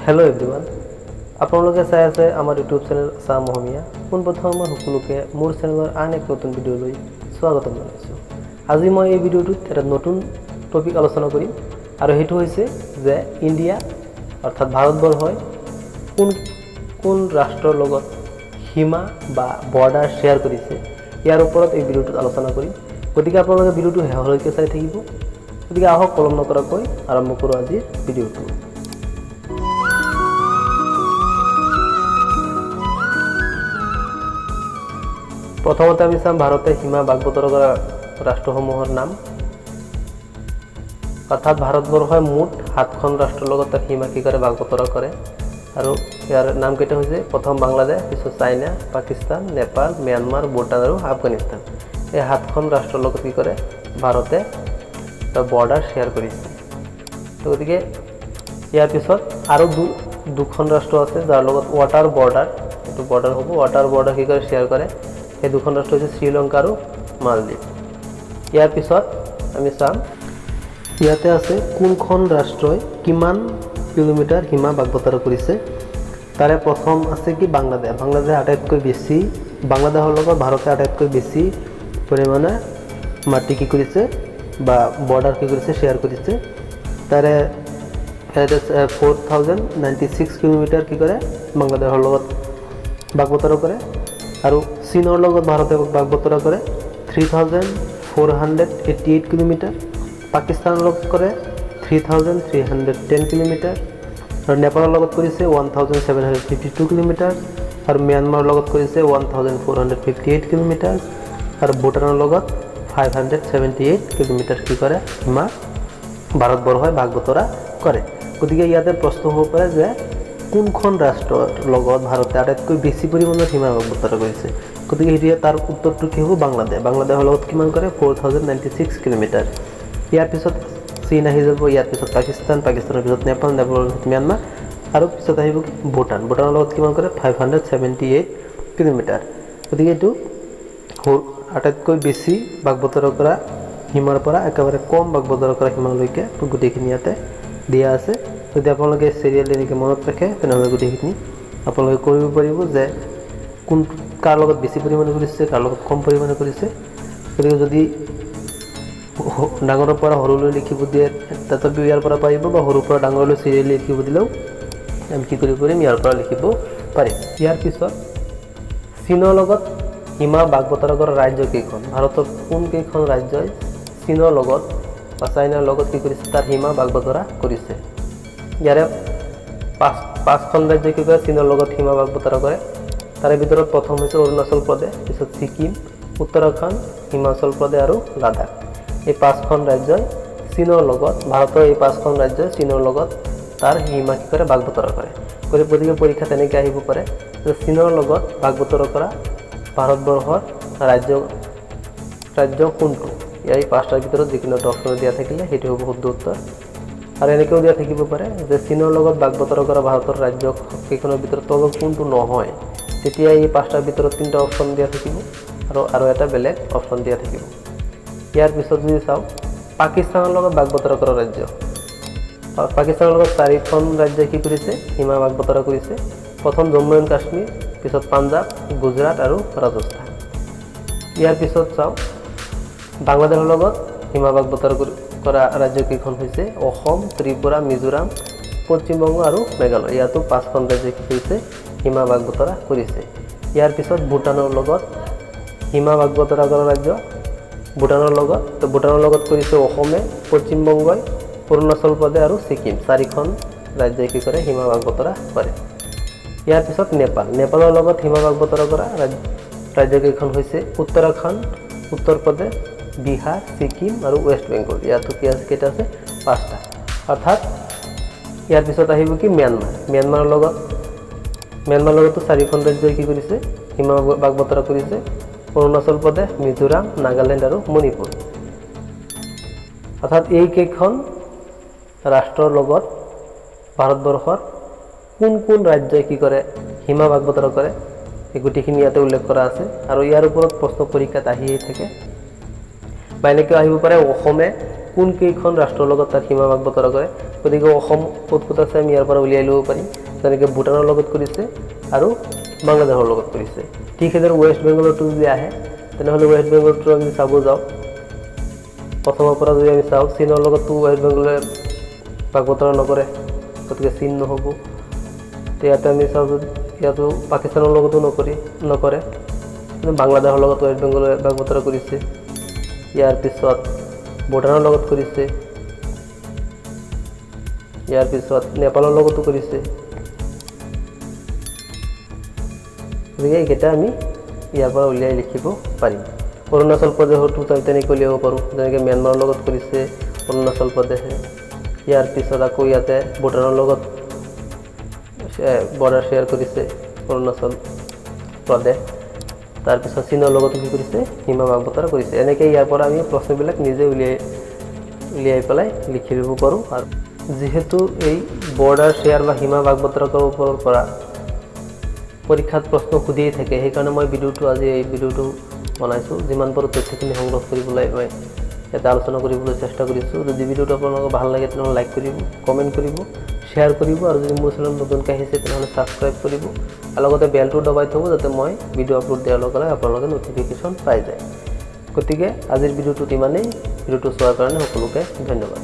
Hello' everyone, আপোনালোকে চাই আছে আমাৰ ইউটিউব চেনেল চাম অসমীয়া। পোনপ্ৰথমে মই সকলোকে মোৰ চেনেলৰ আন এক নতুন ভিডিঅ'লৈ স্বাগতম জনাইছোঁ। আজি মই এই ভিডিঅ'টোত এটা নতুন টপিক আলোচনা কৰিম, আৰু সেইটো হৈছে যে ইণ্ডিয়া অৰ্থাৎ ভাৰতবৰ্ষই কোন ৰাষ্ট্ৰৰ লগত সীমা বা বৰ্ডাৰ শ্বেয়াৰ কৰিছে, ইয়াৰ ওপৰত এই ভিডিঅ'টোত আলোচনা কৰিম। গতিকে আপোনালোকে ভিডিঅ'টো শেষলৈকে চাই থাকিব। গতিকে আহক পলম নকৰাকৈ আৰম্ভ কৰোঁ আজিৰ ভিডিঅ'টো। প্ৰথমতে আমি চাম ভাৰতে সীমা ভাগ বতৰা কৰা ৰাষ্ট্ৰসমূহৰ নাম। অৰ্থাৎ ভাৰতবৰ্ষই মুঠ 7খন ৰাষ্ট্ৰৰ লগত তাৰ সীমা কি কৰে ভাগ বতৰা কৰে, আৰু ইয়াৰ নামকেইটা হৈছে প্ৰথম বাংলাদেশ, পিছত চাইনা, পাকিস্তান, নেপাল, ম্যানমাৰ, ভূটান আৰু আফগানিস্তান। এই 7খন ৰাষ্ট্ৰৰ লগত কি কৰে ভাৰতে তাৰ বৰ্ডাৰ শ্বেয়াৰ কৰিছে। গতিকে ইয়াৰ পিছত আৰু দুখন ৰাষ্ট্ৰ আছে যাৰ লগত ৱাটাৰ বৰ্ডাৰ, এইটো বৰ্ডাৰ হ'ব ৱাটাৰ বৰ্ডাৰ কি কৰে শ্বেয়াৰ কৰে। এই দুখন ৰাষ্ট্ৰ হৈছে শ্ৰীলংকা আৰু মালদ্বীপ। ইয়াৰ পিছত আমি চাম ইয়াতে আছে কোনখন ৰাষ্ট্ৰই কিমান কিলোমিটাৰ সীমা ভাগ বতৰা কৰিছে। তাৰে প্ৰথম আছে কি বাংলাদেশ। বাংলাদেশ আটাইতকৈ বেছি, বাংলাদেশৰ লগত ভাৰতে আটাইতকৈ বেছি পৰিমাণে মাটি কি কৰিছে বা বৰ্ডাৰ কি কৰিছে শ্বেয়াৰ কৰিছে। তাৰে 4096 কিলোমিটাৰ কি কৰে বাংলাদেশৰ লগত ভাগ বতৰা কৰে, আৰু চীনৰ লগত ভাৰতে ভাগ বতৰা কৰে 3488 কিলোমিটাৰ। পাকিস্তানৰ লগত কৰে 3310 কিলোমিটাৰ, আৰু নেপালৰ লগত কৰিছে 1752 কিলোমিটাৰ, আৰু ম্যানমাৰৰ লগত কৰিছে 1458 কিলোমিটাৰ, আৰু ভূটানৰ লগত 578 কিলোমিটাৰ কি কৰে সীমা ভাৰতবৰ্ষই ভাগ বতৰা কৰে। গতিকে ইয়াতে প্ৰশ্ন হ'ব পাৰে যে কোনখন ৰাষ্ট্ৰৰ লগত ভাৰতে আটাইতকৈ বেছি পৰিমাণৰ সীমা ভাগ বতৰা কৰিছে। গতিকে এতিয়া তাৰ উত্তৰটো কি হ'ব বাংলাদেশ। বাংলাদেশৰ লগত কিমান কৰে 4096 কিলোমিটাৰ। ইয়াৰ পিছত চীন আহি যাব, ইয়াৰ পিছত পাকিস্তান, পাকিস্তানৰ পিছত নেপাল, নেপালৰ পিছত ম্যানমাৰ, আৰু পিছত আহিব কি ভূটান। ভূটানৰ লগত কিমান কৰে 578 কিলোমিটাৰ। গতিকে এইটো আটাইতকৈ বেছি ভাগ বতৰা কৰা সীমাৰ পৰা একেবাৰে কম ভাগ বতৰা কৰা সীমালৈকে গোটেইখিনি ইয়াতে দিয়া আছে। যদি আপোনালোকে চিৰিয়েল এনেকৈ মনত ৰাখে তেনেহ'লে গোটেইখিনি আপোনালোকে কৰিব পাৰিব যে কাৰ লগত বেছি পৰিমাণে কৰিছে, কাৰ লগত কম পৰিমাণে কৰিছে। গতিকে যদি ডাঙৰৰ পৰা সৰুলৈ লিখিব দিয়ে তথাপিও ইয়াৰ পৰা পাৰিব, বা সৰুৰ পৰা ডাঙৰলৈ চিৰিয়েলি লিখিব দিলেও আমি কি কৰিব পাৰিম ইয়াৰ পৰা লিখিব পাৰিম। ইয়াৰ পিছত চীনৰ লগত সীমা ভাগ বতৰা কৰা ৰাজ্য কেইখন। ভাৰতৰ কোন কেইখন ৰাজ্যই চীনৰ লগত বা চাইনাৰ লগত কি কৰিছে তাৰ সীমা ভাগ বতৰা কৰিছে। ইয়াৰে পাঁচখন ৰাজ্যই কি কৰে চীনৰ লগত সীমা ভাগ বতৰা কৰে। তাৰে ভিতৰত প্ৰথম হৈছে অৰুণাচল প্ৰদেশ, পিছত ছিকিম, উত্তৰাখণ্ড, হিমাচল প্ৰদেশ আৰু লাডাখ। এই 5খন ৰাজ্যই চীনৰ লগত, ভাৰতৰ এই 5খন ৰাজ্যই চীনৰ লগত তাৰ সীমা কি কৰে ভাগ বতৰা কৰে। গতিকে পৰীক্ষা তেনেকৈ আহিব পাৰে যে চীনৰ লগত ভাগ বতৰা কৰা ভাৰতবৰ্ষৰ ৰাজ্য কোনটো। ইয়াৰ 5টাৰ ভিতৰত যিকোনো এটা অপশ্যন দিয়া থাকিলে সেইটো হ'ব শুদ্ধ উত্তৰ। আৰু এনেকৈও দিয়া থাকিব পাৰে যে চীনৰ লগত ভাগ বতৰা কৰা ভাৰতৰ ৰাজ্য কেইখনৰ ভিতৰত তলৰ কোনটো নহয়। তেতিয়া এই 5টাৰ ভিতৰত 3টা অপশ্যন দিয়া থাকিব, আৰু এটা বেলেগ অপশ্যন দিয়া থাকিব। ইয়াৰ পিছত যদি চাওঁ পাকিস্তানৰ লগত ভাগ বতৰা কৰা ৰাজ্য। পাকিস্তানৰ লগত 4খন ৰাজ্যই কি কৰিছে সীমা ভাগ বতৰা কৰিছে। প্ৰথম জম্মু এণ্ড কাশ্মীৰ, পিছত পাঞ্জাৱ, গুজৰাট আৰু ৰাজস্থান। ইয়াৰ পিছত চাওঁ বাংলাদেশৰ লগত সীমা ভাগ বতৰা কৰা ৰাজ্যকেইখন হৈছে অসম, ত্ৰিপুৰা, মিজোৰাম, পশ্চিমবংগ আৰু মেঘালয়। ইয়াতো 5খন ৰাজ্যই কি কৰিছে সীমা ভাগ বতৰা কৰিছে। ইয়াৰ পিছত ভূটানৰ লগত সীমা ভাগ বতৰা কৰা ৰাজ্য ভূটানৰ লগত কৰিছে অসমে, পশ্চিমবংগই, অৰুণাচল প্ৰদেশ আৰু ছিকিম। 4খন ৰাজ্যই কি কৰে সীমা ভাগ বতৰা কৰে। ইয়াৰ পিছত নেপালৰ লগত সীমা ভাগ বতৰা কৰা ৰাজ্যকেইখন হৈছে উত্তৰাখণ্ড, উত্তৰ প্ৰদেশ, বিহাৰ, ছিকিম আৰু ৱেষ্ট বেংগল। ইয়াতো কি আছে কেইটা আছে 5টা। অৰ্থাৎ ইয়াৰ পিছত আহিব কি ম্যানমাৰৰ লগতো 4খন ৰাজ্যই কি কৰিছে সীমা ভাগ বতৰা কৰিছে। অৰুণাচল প্ৰদেশ, মিজোৰাম, নাগালেণ্ড আৰু মণিপুৰ। অৰ্থাৎ এইকেইখন ৰাষ্ট্ৰৰ লগত ভাৰতবৰ্ষৰ কোন ৰাজ্যই কি কৰে সীমা ভাগ বতৰা কৰে, এই গোটেইখিনি ইয়াতে উল্লেখ কৰা আছে। আৰু ইয়াৰ ওপৰত প্ৰশ্ন পৰীক্ষাত আহিয়ে থাকে, বা এনেকৈ আহিব পাৰে অসমে কোন কেইখন ৰাষ্ট্ৰৰ লগত তাৰ সীমা ভাগ বতৰা কৰে। গতিকে অসম ক'ত ক'ত আছে আমি ইয়াৰ পৰা উলিয়াই ল'ব পাৰিম। যেনেকৈ ভূটানৰ লগত কৰিছে আৰু বাংলাদেশৰ লগত কৰিছে। ঠিক সেইদৰে ৱেষ্ট বেংগলতো যদি আহে তেনেহ'লে ৱেষ্ট বেংগলটো আমি চাব যাওঁ। প্ৰথমৰ পৰা যদি আমি চাওঁ চীনৰ লগতো ৱেষ্ট বেংগলে ভাগ বতৰা নকৰে, গতিকে চীন নহ'ব। ইয়াতে আমি চাওঁ যদি ইয়াতো পাকিস্তানৰ লগতো নকৰে, কিন্তু বাংলাদেশৰ লগত ৱেষ্ট বেংগলে ভাগ বতৰা কৰিছে। ইয়াৰ পিছত ভূটানৰ লগত কৰিছে, ইয়াৰ পিছত নেপালৰ লগতো কৰিছে। গতিকে এইকেইটা আমি ইয়াৰ পৰা উলিয়াই লিখিব পাৰিম। অৰুণাচল প্ৰদেশতো তেনেকৈ উলিয়াব পাৰোঁ, যেনেকৈ ম্যানমাৰৰ লগত কৰিছে অৰুণাচল প্ৰদেশে। ইয়াৰ পিছত আকৌ ইয়াতে ভূটানৰ লগত বৰ্ডাৰ শ্বেয়াৰ কৰিছে অৰুণাচল প্ৰদেশ। তাৰপিছত চীনৰ লগতো কি কৰিছে, সীমা ভাগ বতৰা কৰিছে। এনেকৈ ইয়াৰ পৰা আমি প্ৰশ্নবিলাক নিজে উলিয়াই পেলাই লিখি ল'ব পাৰোঁ। আৰু যিহেতু এই বৰ্ডাৰ শ্বেয়াৰ বা সীমা ভাগ বতৰা কৰাৰ ওপৰৰ পৰা পৰীক্ষাত প্ৰশ্ন সুধিয়েই থাকে, সেইকাৰণে মই আজি এই ভিডিঅ'টো বনাইছোঁ। যিমান পাৰোঁ তথ্যখিনি সংগ্ৰহ কৰিবলৈ মই ইয়াতে আলোচনা কৰিবলৈ চেষ্টা কৰিছোঁ। যদি ভিডিঅ'টো আপোনালোকক ভাল লাগে তেনেহ'লে লাইক কৰিব, কমেণ্ট কৰিব, শ্বেয়াৰ কৰিব, আৰু যদি মোৰ চেনেল নতুনকৈ আহিছে তেনেহ'লে ছাবস্ক্ৰাইব কৰিব, আৰু লগতে বেলটো দবাই থ'ব যাতে মই ভিডিঅ' আপলোড দিয়াৰ লগে লগে আপোনালোকে ন'টিফিকেশ্যন পাই যায়। গতিকে আজিৰ ভিডিঅ'টোত ইমানেই। ভিডিঅ'টো চোৱাৰ কাৰণে সকলোকে ধন্যবাদ।